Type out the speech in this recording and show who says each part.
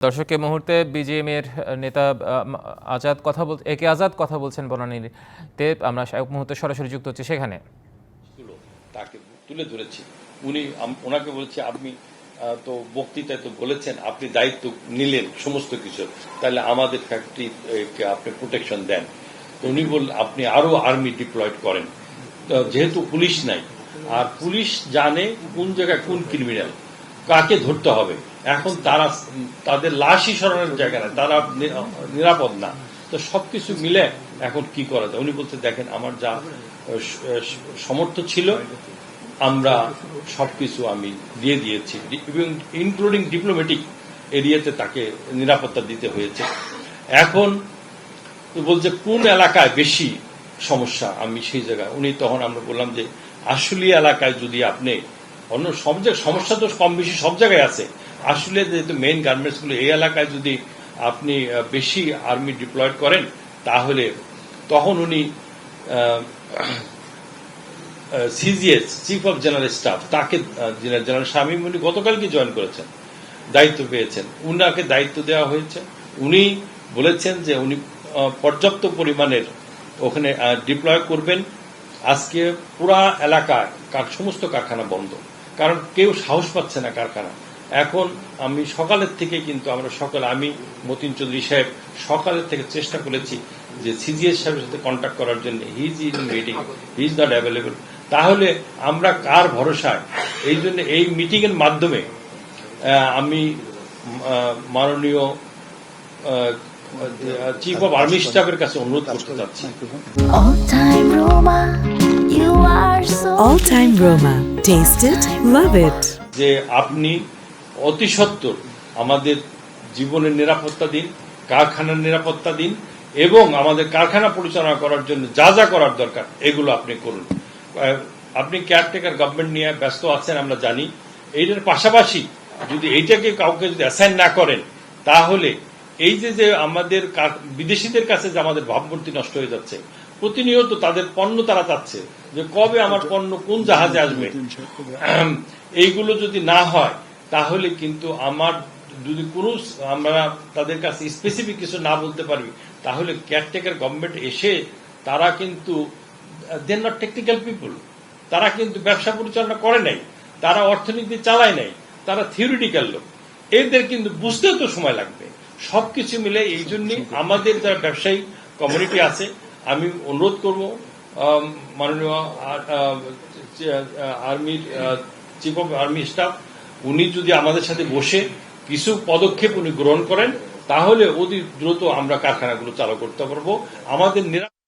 Speaker 1: দর্শক এই মুহূর্তে বিজিএম-এর নেতা আজাদ কথা বল একে আজাদ কথা বলছেন বনানীতে। আমরা এক মুহূর্তে সরাসরি যুক্ত হচ্ছি সেখানে।
Speaker 2: তাকে তুলে ধরেছি, ওনাকে বলছি আপনি তো বক্তৃতায় তো বলেছেন আপনি দায়িত্ব নিলেন সমস্ত কিছু, তাহলে আমাদের ফ্যাক্টরিকে আপনি প্রোটেকশন দেন। তো উনি বললেন আপনি আরো আর্মি ডিপ্লয়েড করেন, যেহেতু পুলিশ নাই, আর পুলিশ জানে কোন জায়গায় কোন ক্রিমিনাল কাকে ধরতে হবে। এখন তারা তাদের লাশই সরানোর জায়গা না, তারা নিরাপদ না। তো সবকিছু মিলে এখন কি করা যায়? উনি বলতে দেখেন আমার যা সমর্থ ছিল আমরা সবকিছু আমি দিয়ে দিয়েছি, এবং ইনক্লুডিং ডিপ্লোম্যাটিক এরিয়াতে তাকে নিরাপত্তা দিতে হয়েছে। এখন বলছে কোন এলাকায় বেশি সমস্যা, আমি সেই জায়গায় উনি তখন আমরা বললাম যে আশুলিয়া এলাকায় যদি আপনি অন্য সব জায়গায় সমস্যা তো কম বেশি সব জায়গায় আছে, আসলে যেহেতু মেইন গার্মেন্টস গুলো এই এলাকায় যদি আপনি বেশি আর্মি ডিপ্লয়েড করেন তাহলে তখন উনি CGS chief of general staff তাকে জেনারেল শামীম উনি গতকালকে জয়েন করেছেন, দায়িত্ব পেয়েছেন, উনাকে দায়িত্ব দেওয়া হয়েছে। উনি বলেছেন যে উনি পর্যাপ্ত পরিমাণের ওখানে ডিপ্লয় করবেন। আজকে পুরা এলাকায় সমস্ত কারখানা বন্ধ, কারণ কেউ সাহস পাচ্ছে না কারখানা। এখন আমি সকালের থেকে কিন্তু আমি মতিন চৌধুরী সাহেব সকালের থেকে চেষ্টা করেছি যে সিজিএস সাহেবের সাথে কন্ট্যাক্ট করার জন্য, he is in meeting, he is not available. তাহলে আমরা কার ভরসায়? এই জন্য এই মিটিং এর মাধ্যমে আমি মাননীয় চিফ অফ আর্মি স্টাফের কাছে অনুরোধ করতে চাচ্ছি।
Speaker 3: All time Roma. Taste it, love it.
Speaker 2: যে আপনি অতি সত্বর আমাদের জীবনের নিরাপত্তা দিন, কারখানার নিরাপত্তা দিন, এবং আমাদের কারখানা পরিচালনা করার জন্য যা যা করার দরকার এগুলো আপনি করুন। আপনি কেয়ারটেকার গভর্নমেন্ট নিয়ে ব্যস্ত আছেন আমরা জানি, এইটার পাশাপাশি যদি এইটাকে কাউকে যদি অ্যাসাইন না করেন তাহলে এই যে আমাদের বিদেশিদের কাছে যে আমাদের ভাবমূর্তি নষ্ট হয়ে যাচ্ছে, প্রতিনিয়ত তাদের পণ্য তারা চাচ্ছে যে কবে আমার পণ্য কোন জাহাজে আসবে, এইগুলো যদি না হয় তাহলে কিন্তু যদি কোনো আমরা তাদের কাছে স্পেসিফিক কিছু না বলতে পারি তাহলে কেয়ারটেকার গভর্নমেন্ট এসে তারা কিন্তু দে আর নট টেকনিক্যাল পিপল, তারা কিন্তু ব্যবসা পরিচালনা করে নাই, তারা অর্থনীতি চালায় নাই, তারা থিওরিটিক্যাল লোক, এদের কিন্তু বুঝতেও তো সময় লাগবে। সবকিছু মিলে এই জন্যই আমাদের যারা ব্যবসায়ী কমিউনিটি আছে, আমি অনুরোধ করব মাননীয় আর্মির চিফ অফ আর্মি স্টাফ উনি যদি আমাদের সাথে বসে কিছু পদক্ষেপ উনি গ্রহণ করেন তাহলে অতি দ্রুত আমরা কারখানাগুলো চালু করতে পারবো। আমাদের